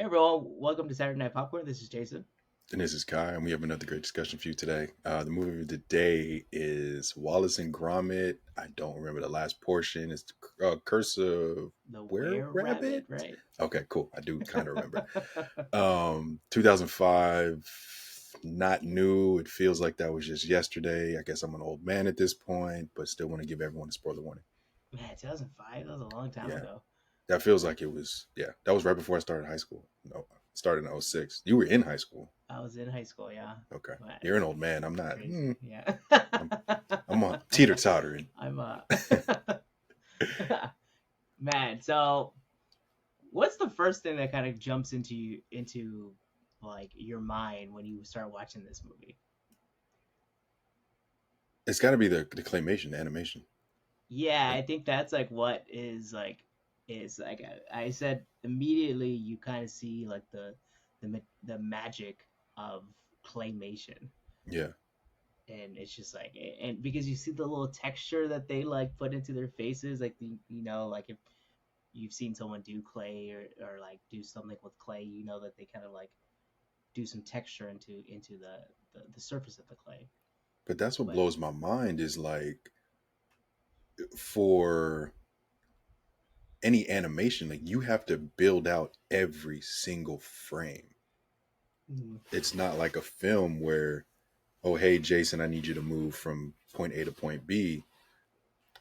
Hey everyone, welcome to Saturday Night Popcorn. This is Jason. And this is Kai, and we have another great discussion for you today. The movie of the day is Wallace and Gromit. I don't remember the last portion. It's Curse of The Were Were Rabbit, Rabbit. right? Okay, cool. I do kind of remember. 2005, not new. It feels like that was just yesterday. I guess I'm an old man at this point, but still want to give everyone a spoiler warning. Man, 2005, that was a long time Yeah, ago. that feels like it was. Yeah, that was right before I started high school. No, started in '06. You were in high school. I was in high school, yeah. Okay. But You're an old man. I'm not. crazy, yeah. I'm, I'm on teeter tottering. I'm man. So, what's the first thing that kind of jumps into like your mind when you start watching this movie? It's got to be the claymation, the animation. Yeah, Like, I think that's like what is like I said immediately you kind of see like the magic of claymation, yeah, and it's just like and because you see the little texture that they like put into their faces, like like if you've seen someone do clay or like do something with clay, that they kind of like do some texture into the surface of the clay. but that's what But blows my mind is like for any animation, like you have to build out every single frame. mm, It's not like a film where, oh, hey, Jason, I need you to move from point A to point B,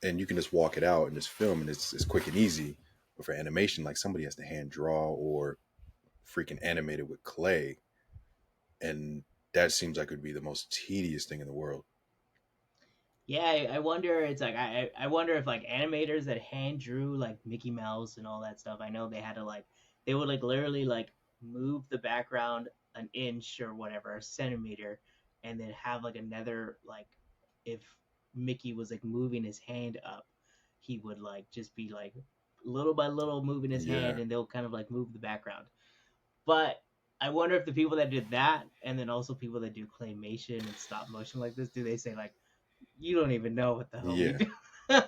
and you can just walk it out and just film, and it's quick and easy. But for animation, like somebody has to hand draw or freaking animate it with clay, and that seems like it would be the most tedious thing in the world. yeah, I wonder. It's like I wonder if like animators that hand drew like Mickey Mouse and all that stuff. I know they had to like they would like literally like move the background an inch or whatever, a centimeter, and then have like another like if Mickey was like moving his hand up, he would like just be like little by little moving his hand, Yeah, and they'll kind of like move the background. But I wonder if the people that did that, and then also people that do claymation and stop motion like this, do they say like you don't even know what the hell we yeah. do.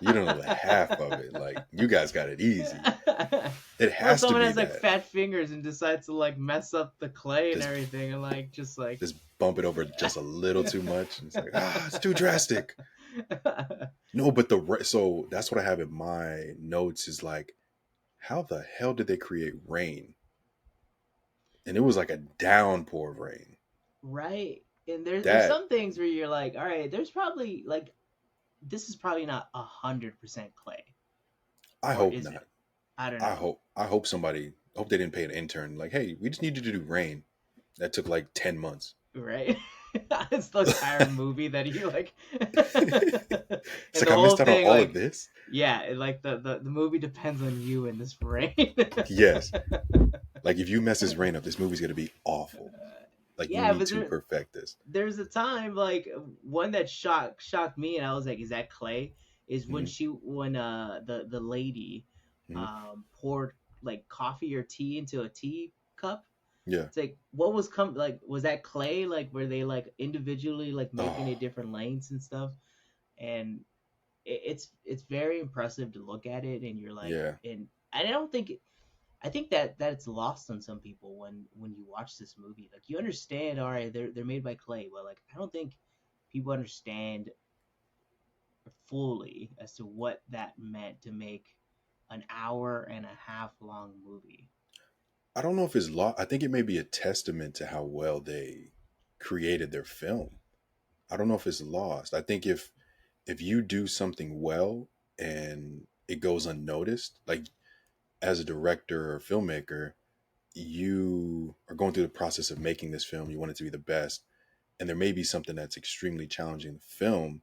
You don't know the half of it. Like you guys got it easy. It Or has to someone be has like that. fat fingers and decides to like mess up the clay and Just everything and like just like just bump it over just a little too much. And it's like it's too drastic. No, but so that's what I have in my notes is like, how the hell did they create rain? And it was like a downpour of rain. right. And there's That some things where you're like, all right, there's probably like this is probably not 100% clay, I or hope is it? not. I don't I know. hope I hope somebody hope they didn't pay an intern like, hey, we just need you to do rain. That took like 10 months. Right? It's the entire movie that he like, It's and like the I whole missed out on thing all of like, this. yeah, like the movie depends on you in this rain. Yes. Like if you mess this rain up, this movie's gonna be awful. Like you Yeah, need but to perfect this. there's a time like one that shocked me, and I was like, is that clay? Is when Hmm. the lady Hmm. poured like coffee or tea into a tea cup. Yeah. It's like what was like was that clay, like were they like individually like making Oh, it different lanes and stuff, and it's very impressive to look at it, and you're like, yeah. and I don't think I think that it's lost on some people when you watch this movie. Like you understand, all right, they're made by clay, but like I don't think people understand fully as to what that meant to make an hour and a half long movie. I don't know if it's law. I think it may be a testament to how well they created their film. I don't know if it's lost. I think if you do something well and it goes unnoticed, like as a director or filmmaker, you are going through the process of making this film. You want it to be the best, and there may be something that's extremely challenging to film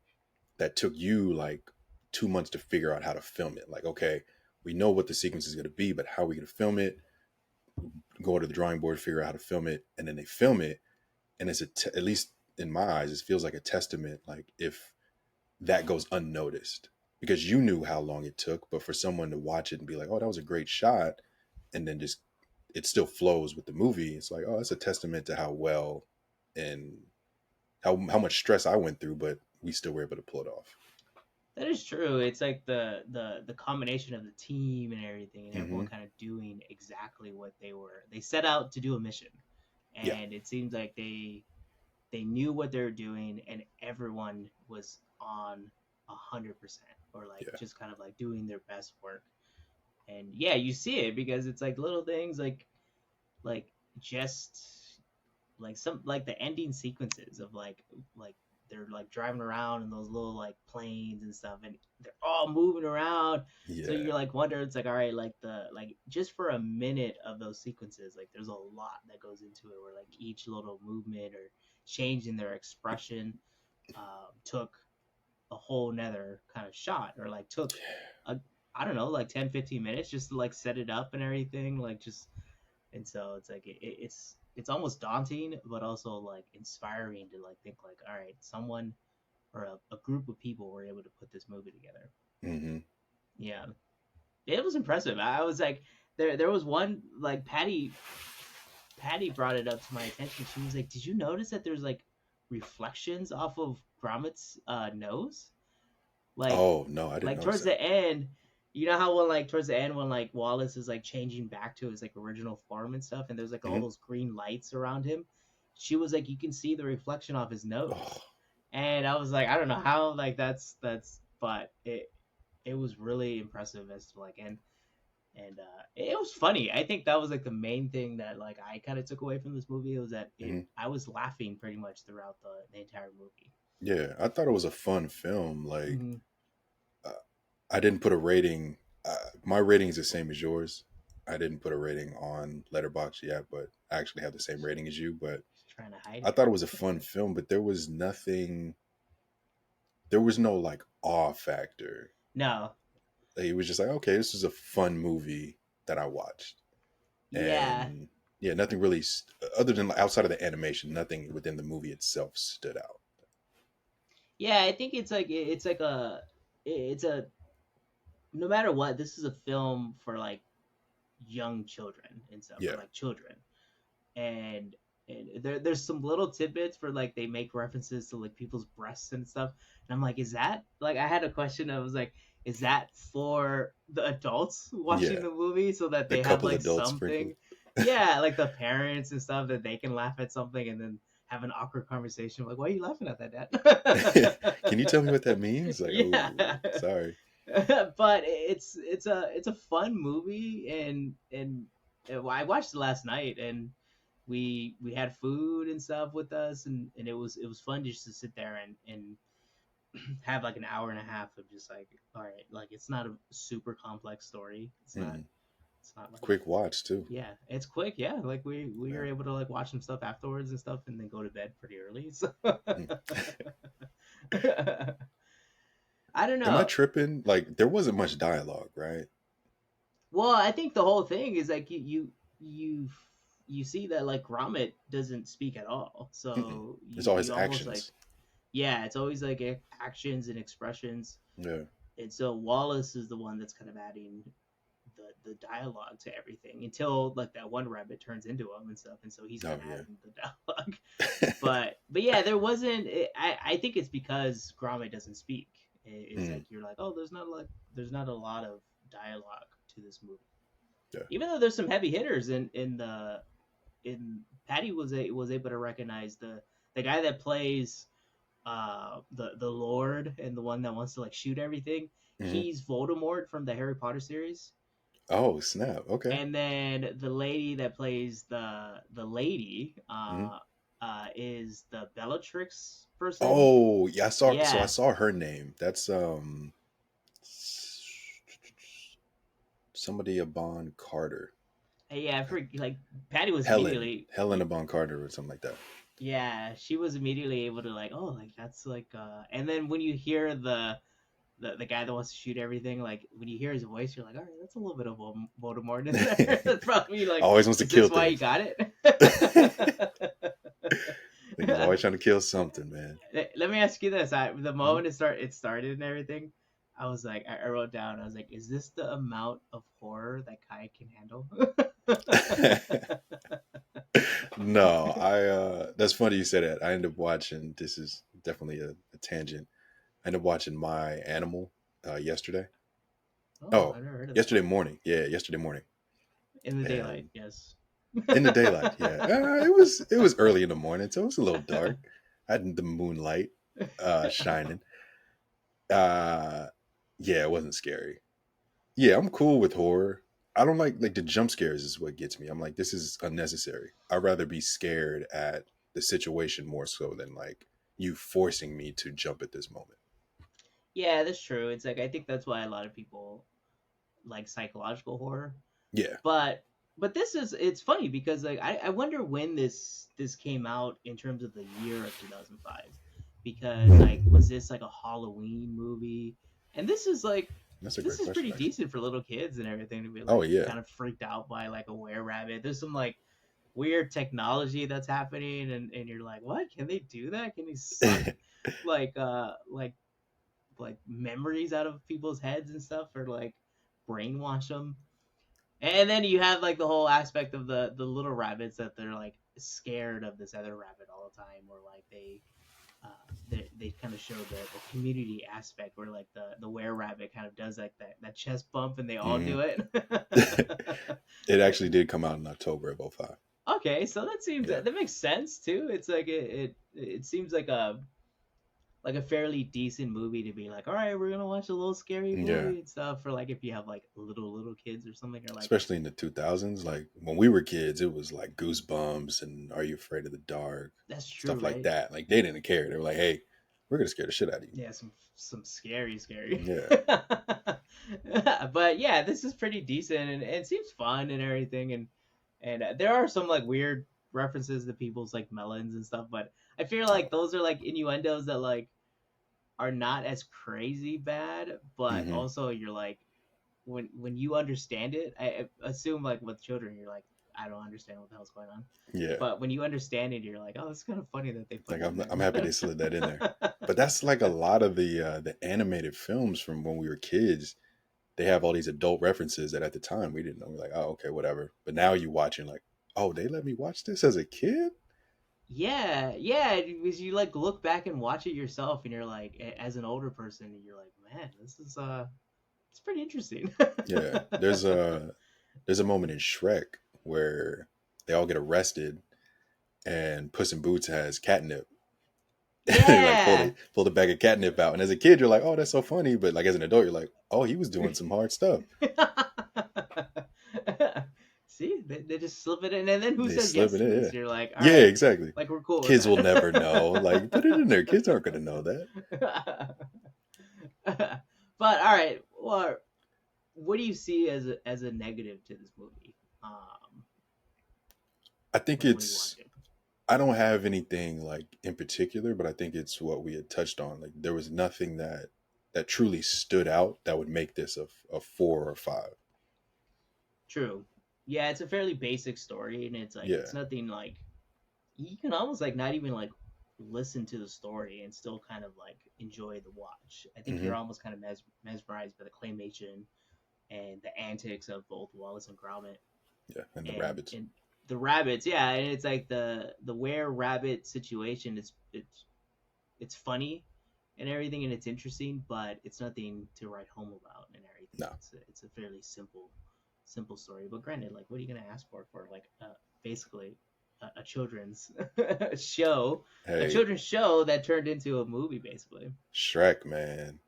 that took you like 2 months to figure out how to film it. Like, okay, we know what the sequence is going to be, but how are we going to film it? Go to the drawing board, figure out how to film it, and then they film it. And it's at least in my eyes, it feels like a testament. Like if that goes unnoticed because you knew how long it took, but for someone to watch it and be like, "Oh, that was a great shot," and then just it still flows with the movie. It's like, oh, it's a testament to how well and how much stress I went through, but we still were able to pull it off. That is true. It's like the combination of the team and everything, and everyone Hmm. kind of doing exactly what they set out to do a mission, Yeah, and it seems like they knew what they were doing, and everyone was on 100%, or like yeah, just kind of like doing their best work. And yeah, you see it because it's like little things like just like some like the ending sequences of like they're like driving around in those little like planes and stuff, and they're all moving around. So yeah, you're like wondering, it's like, all right, like the like just for a minute of those sequences, like there's a lot that goes into it, where like each little movement or change in their expression took a whole nether kind of shot, or like took a, I don't know, like 10-15 minutes just to like set it up and everything, like just. And so it's like it's almost daunting, but also like inspiring to like think like, all right, someone or a group of people were able to put this movie together. hmm, Yeah, it was impressive. I was like, there was one like Patty brought it up to my attention. She was like, did you notice that there's like reflections off of Gromit's nose? like oh no, I didn't like notice towards that. the end, you know how when like towards the end when like Wallace is like changing back to his like original form and stuff, and there's like all Hmm. those green lights around him. She was like, you can see the reflection off his nose, Oh, and I was like, I don't know how like that's, but it was really impressive as to like, and it was funny. I think that was like the main thing that like I kind of took away from this movie, was that it hmm, I was laughing pretty much throughout the entire movie. yeah, I thought it was a fun film. Like, Mm-hmm. uh, I didn't put a rating. My rating is the same as yours. I didn't put a rating on Letterboxd yet, but I actually have the same rating as you. But Just trying to hide I it. thought it was a fun film, but there was nothing. There was no like awe factor. No. Like, it was just like, okay, this is a fun movie that I watched, Yeah. and yeah, nothing really other than outside of the animation, nothing within the movie itself stood out. Yeah, I think it's like it's a no matter what, this is a film for like young children and stuff, for Yeah. like children. And there's some little tidbits for like they make references to like people's breasts and stuff. And I'm like, is that like, I had a question. I was like, is that for the adults watching Yeah, the movie so that the they have couple like adults sprinkled. something? Yeah, like the parents and stuff, that they can laugh at something and then have an awkward conversation like, why are you laughing at that, Can you tell me what that means? Like, yeah. oh, sorry. But it's a fun movie, and I watched it last night, and we had food and stuff with us, and it was fun just to sit there and have like an hour and a half of just like, all right, like it's not a super complex story. Mm. It's not like, Quick watch too. yeah, it's quick. Yeah, like we Yeah. were able to like watch some stuff afterwards and stuff, and then go to bed pretty early. So Mm. I don't Am I know. tripping? Like, there wasn't much dialogue, right? Well, I think the whole thing is like you you see that like Gromit doesn't speak at all, Mm-mm. so It's you all his you almost like, actions. yeah, it's always like actions and expressions, Yeah. and so Wallace is the one that's kind of adding the dialogue to everything, until like that one rabbit turns into him and stuff, and so he's Oh kind of yeah. adding the dialogue. But yeah, there wasn't. I think it's because Gromit doesn't speak. It's Mm. like you're like, oh, there's not a lot of dialogue to this movie, Yeah. even though there's some heavy hitters in Patty was able to recognize the guy that plays the Lord, and the one that wants to like shoot everything. Hmm. He's Voldemort from the Harry Potter series. Oh snap. Okay. And then the lady that plays the lady Hmm. is the Bellatrix person. Oh yeah, I saw. So I Yeah. saw her name. That's somebody Abon Carter. Yeah, like Patty was Helen. immediately, Helen Abon Carter or something like that. yeah, she was immediately able to like, oh, like that's like and then when you hear the guy that wants to shoot everything, like when you hear his voice, you're like, all right, that's a little bit of Voldemort in there. That's probably like, Always wants to is kill this why you things. got it? Niggas always trying to kill something, man. Let me ask you this: the Mhm. moment it started and everything, I was like, I wrote down, I was like, is this the amount of horror that Kai can handle? No, I that's funny you said that. I ended up watching, this is definitely a tangent. I ended up watching My Animal yesterday. Oh, Oh, I've never heard of that. yesterday morning. Yeah, yesterday morning. In the daylight, And yes. in the daylight, yeah. It was early in the morning, so it was a little dark. I had the moonlight shining. Uh yeah, it wasn't scary. Yeah, I'm cool with horror. I don't like the jump scares is what gets me. I'm like, this is unnecessary. I'd rather be scared at the situation more so than like you forcing me to jump at this moment. Yeah, that's true. It's like I think that's why a lot of people like psychological horror. Yeah. But this is it's funny because like I wonder when this came out in terms of the year of 2005, because like was this like a Halloween movie? And That's a this great is question pretty actually. decent for little kids and everything to be Oh like yeah. kind of freaked out by like a were rabbit. There's some like weird technology that's happening, and you're like, what, can they do that? Can they suck like like memories out of people's heads and stuff, or like brainwash them? And then you have like the whole aspect of the little rabbits that they're like scared of this other rabbit all the time, or like they kind of show the community aspect where like the were rabbit kind of does like that chest bump and they all Hmm. do it. It actually did come out in October of '05. Okay, so that seems Yeah. that makes sense too. It's like it seems like a fairly decent movie to be like, all right, we're gonna watch a little scary Yeah. movie and stuff for like if you have like little kids or something, or like Especially in the 2000s, like when we were kids, it was like Goosebumps and Are You Afraid of the Dark, that's true, stuff like right? that. Like they didn't care. They were like, "Hey, we're gonna scare the shit out of you." Yeah, some scary. Yeah. But yeah, this is pretty decent and it seems fun and everything, and there are some like weird references to people's like melons and stuff, but I feel like Oh. those are like innuendos that like are not as crazy bad, but Hmm. also you're like when you understand it, I assume like with children you're like, I don't understand what the hell's going on. Yeah. But when you understand it, you're like, oh, it's kind of funny that they put Like that in I'm happy there. they slid that in there. But that's like a lot of the animated films from when we were kids. They have all these adult references that at the time we didn't know. We're like, oh, okay, whatever. But now you watching like, oh, they let me watch this as a kid. Yeah, because you like look back and watch it yourself, and you're like, as an older person, and you're like, man, this is it's pretty interesting. Yeah, there's a moment in Shrek where they all get arrested and Puss in Boots has catnip. They like Yeah. pull the bag of catnip out, and as a kid you're like, oh, that's so funny, but like as an adult you're like, oh, he was doing some hard stuff. See, they just slip it in, and then who They says slip yes it to in, this? yeah, You're like, all yeah, right, exactly. like we're cool with Kids will never that. know. Like, put it in there. Kids aren't gonna know that. But all right, well, what do you see as a negative to this movie? I think Like when you it's watch it. I don't have anything like in particular, but I think it's what we had touched on. Like there was nothing that truly stood out that would make this a 4 or 5. True. Yeah, it's a fairly basic story, and it's like Yeah. it's nothing like you can almost like not even like listen to the story and still kind of like enjoy the watch. I think Hmm. you're almost kind of mesmerized by the claymation and the antics of both Wallace and Gromit Yeah. And the and rabbits. the rabbits. Yeah, and it's like the were rabbit situation. It's funny and everything, and it's interesting, but it's nothing to write home about and everything. No. It's a fairly simple story. But granted, like, what are you gonna ask for like basically a children's show, a Hey, children's show that turned into a movie, basically. Shrek, man.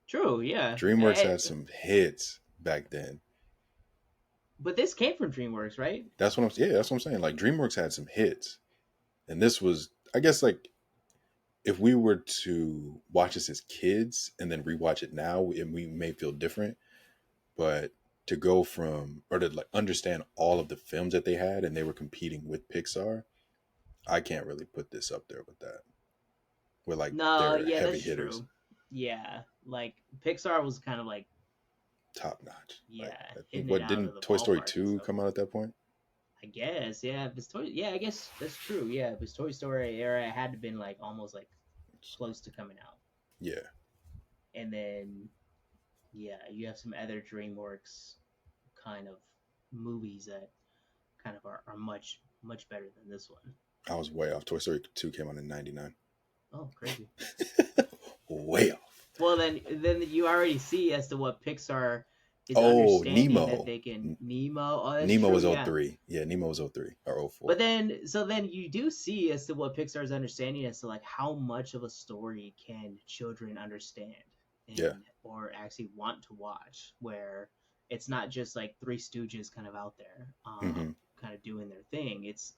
True, yeah. DreamWorks had some hits back then. But this came from DreamWorks, right? That's what I'm saying. Like DreamWorks had some hits. And this was I guess like if we were to watch this as kids and then rewatch it now, we may feel different. But to go from or to like understand all of the films that they had and they were competing with Pixar, I can't really put this up there with that. With like No, their yeah, heavy that's hitters, true. Yeah, like Pixar was kind of like, top notch. Like yeah, I think hitting it what out of didn't the Toy Story ballpark and 2 stuff. come out at that point? I guess, yeah. Yeah, I guess that's true. Yeah, this Toy Story era had to been like almost like close to coming out, Yeah. and then yeah, you have some other DreamWorks kind of movies that kind of are much better than this one. I was way off. Toy Story 2 came out in '99. Oh, crazy. way off. Well, then you already see as to what Pixar is Oh, understanding that Nemo. they can Nemo. Oh, that's Nemo true. was Yeah. 03. Yeah, Nemo was 03 or But 04. then you do see as to what Pixar's understanding as to like how much of a story can children understand Yeah. and or actually want to watch, where it's not just like Three Stooges kind of out there, Hmm. kind of doing their thing. It's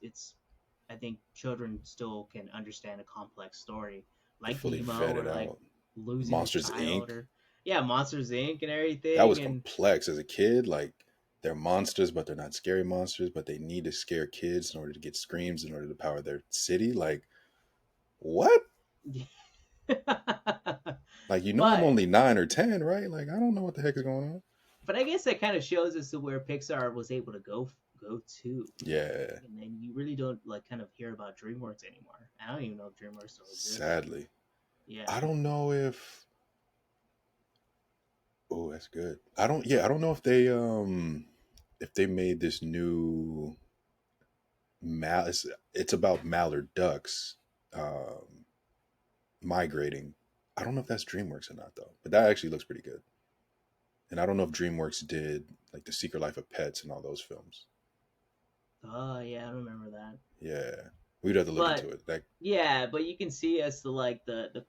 I think children still can understand a complex story They like fully Nemo or vetted like out losing a Monsters child Inc. or yeah, Monsters Inc. and That was everything and complex as a kid. Like they're monsters, but they're not scary monsters. But they need to scare kids in order to get screams in order to power their city. Like what? Like I'm but only 9 or 10, right? Like I don't know what the heck is going on. but I guess that kind of shows us to where Pixar was able to go to, Yeah, and then you really don't like kind of hear about DreamWorks anymore. I don't even know if DreamWorks still exists. sadly, Yeah, I don't know if. Oh, that's good. I don't. Yeah, I don't know if they made this new it's about mallard ducks um migrating. I don't know if that's DreamWorks or not though, but that actually looks pretty good. And I don't know if DreamWorks did like The Secret Life of Pets and all those films. oh yeah, I remember that. Yeah, we'd have to look into But it. Like, yeah, but you can see as to like the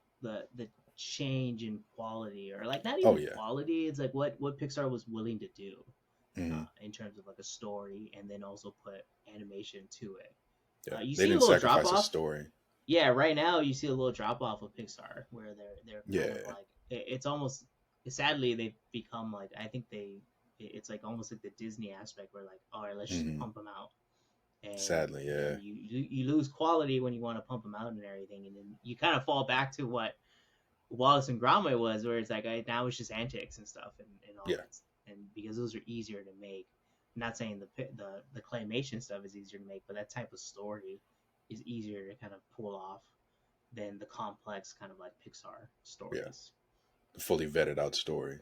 change in quality, or like not oh even yeah, quality. It's like what Pixar was willing to do hmm, in terms of like a story, and then also put animation to it. yeah, You they see a didn't little drop sacrifice a off. story. Yeah, right now you see a little drop off of Pixar where they're kind of Yeah, like it's almost sadly they've become like I think it's like almost like the Disney aspect where like all right, let's just hmm, pump them out, and sadly, yeah, you lose quality when you want to pump them out and everything, and then you kind of fall back to what Wallace and Gromit was, where it's like now it's just antics and stuff and all yeah, that, and because those are easier to make. I'm not saying the claymation stuff is easier to make, but that type of story is easier to kind of pull off than the complex kind of like Pixar yeah, stories. the fully vetted out story.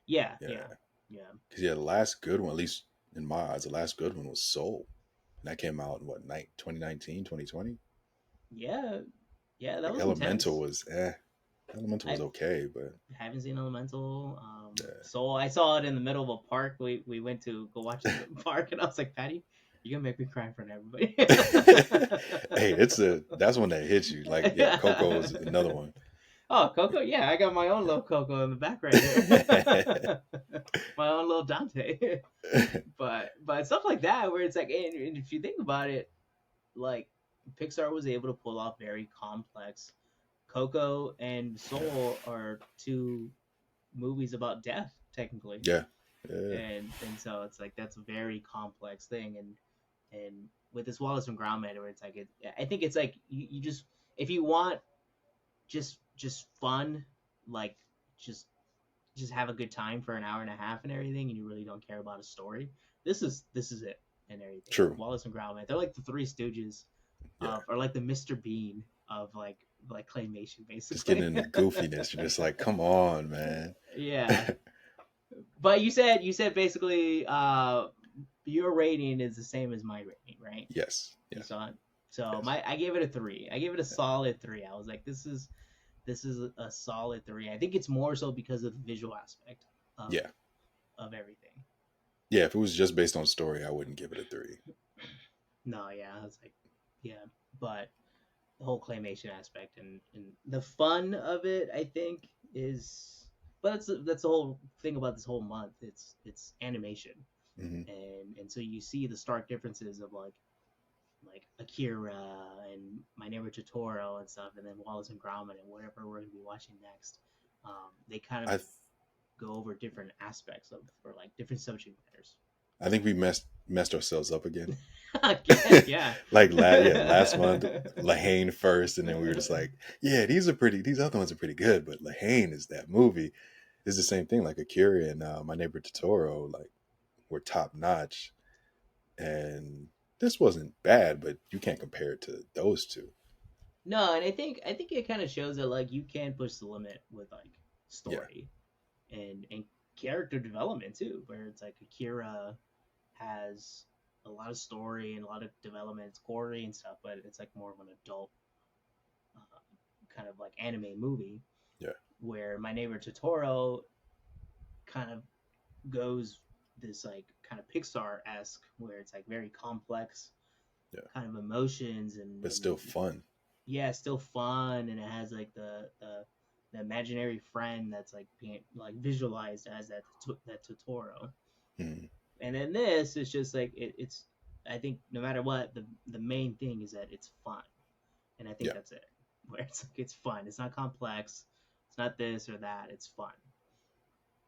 Yeah, Yeah, yeah, yeah, because yeah, the last good one, at least in my eyes, the last good one was Soul. And that came out in what night 2019, 2020. yeah, yeah. That Like was Elemental intense. was Elemental was I okay, but haven't seen Elemental. yeah. So I saw it in the middle of a park. We went to go watch it in the park, and I was like, Patty, you're gonna make me cry in front of everybody. Hey, that's one that hits you. Like, yeah, Coco is another one. Oh, Coco, yeah, I got my own little Coco in the back right here. My own little Dante. But stuff like that, where it's like, and if you think about it, like Pixar was able to pull off very complex. Coco and Soul are two movies about death, technically, Yeah, yeah, and so it's like that's a very complex thing, and with this Wallace and Gromit, where it's like I think it's like you just if you want just fun, like just just have a good time for an hour and a half and everything, and you really don't care about a story. This is it and everything. true. Wallace and Gromit, they're like the Three Stooges Yeah, of, or like the Mr. Bean of like claymation, just getting basically. into goofiness. You're just like, come on, man. Yeah, but you said basically your rating is the same as my rating, right? Yes, You yes, saw it. So yes. I gave it a 3. I gave it a solid 3. I was like, this is a solid 3. I think it's more so because of the visual aspect of Yeah, of everything. yeah. If it was just based on story, I wouldn't give it a 3. No, yeah, I was like, yeah, but the whole claymation aspect and the fun of it, I think, is. But that's the whole thing about this whole month. It's animation, Hmm. and so you see the stark differences of like Akira and My Neighbor Totoro and stuff, and then Wallace and Gromit and whatever we're gonna be watching next. They kind of I go over different aspects of or like different subject matters. I think we messed ourselves up again. Again, yeah. Like last month, Lahane first, and then we were just like, yeah, these other ones are pretty good, but Lahane is that movie. It's the same thing. Like Akira and My Neighbor Totoro, like were top notch, and this wasn't bad, but you can't compare it to those two. No, and I think it kind of shows that like you can push the limit with like Yeah, story and character development too, where it's like Akira has a lot of story and a lot of development. It's gory and stuff, but it's like more of an adult kind of like anime movie. Yeah. where My Neighbor Totoro kind of goes this like kind of Pixar esque, where it's like very complex Yeah. kind of emotions But and still fun. yeah, still fun, and it has like the imaginary friend that's like being like visualized as that Totoro. Mm. And then this is just like it's I think no matter what the main thing is that it's fun, and I think Yeah. that's it. Where it's like it's fun. It's not complex. It's not this or that. It's fun.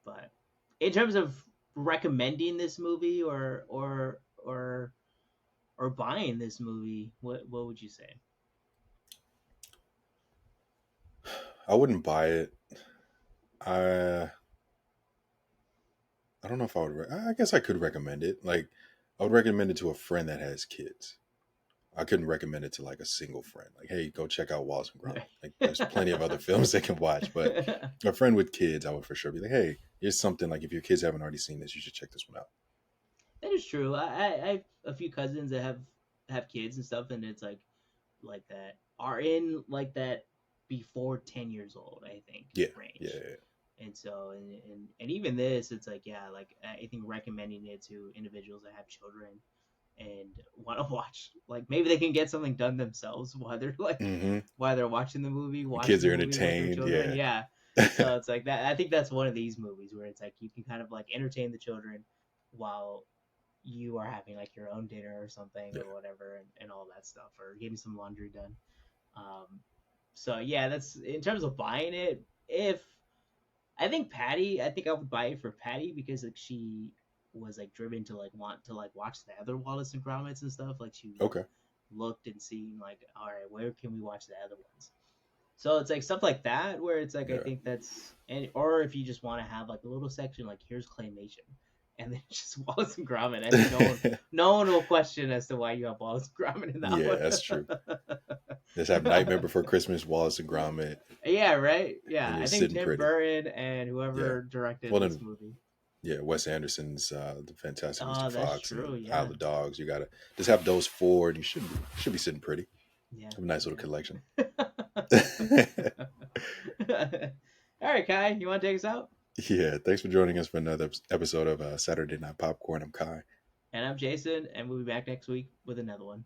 But in terms of recommending this movie or buying this movie, what would you say? I wouldn't buy it. I I don't know if I would. I guess I could recommend it. Like, I would recommend it to a friend that has kids. I couldn't recommend it to like a single friend. Like, hey, go check out Wallace and Gromit. Like, there's plenty of other films they can watch. But That a friend with kids, I would for sure be like, hey, here's something. Like, if your kids haven't already seen this, you should check this one out. is true. I have a few cousins that have kids and stuff, and it's like that are in like that before 10 years old, I think, Yeah, yeah, range. yeah. And so and even this, it's like yeah, like I think recommending it to individuals that have children and want to watch, like maybe they can get something done themselves Mm-hmm. while they're watching the movie, The watch kids the are movie with their entertained. children. Yeah, Yeah. So it's like that. I think that's one of these movies where it's like you can kind of like entertain the children while you are having like your own dinner or something yeah. or whatever, and all that stuff, or getting some laundry done. Um, so yeah, that's in terms of buying it. If I think Patty, I think I would buy it for Patty because like she was like driven to like want to like watch the other Wallace and Gromits and stuff. Like she like Okay. looked and seen like, all right, where can we watch the other ones? So it's like stuff like that where it's like I Yeah. think that's and or if you just want to have like a little section like here's claymation, and then just Wallace and Gromit. I think no one will question as to why you have Wallace and Gromit in that Yeah, one. that's true. Just have Nightmare Before Christmas, Wallace and Gromit, Yeah, right. Yeah, and you're I think sitting Tim pretty. Burton and Yeah. whoever directed Well, this then, movie. yeah, Wes Anderson's The Fantastic Mr. Oh, that's Fox true. and Isle of Yeah, the Dogs. You gotta just have those four, and you should be sitting pretty. yeah, Have a nice little collection. yeah. All right, Kai, you want to take us out? Yeah, thanks for joining us for another episode of Saturday Night Popcorn. I'm Kai. And I'm Jason, and we'll be back next week with another one.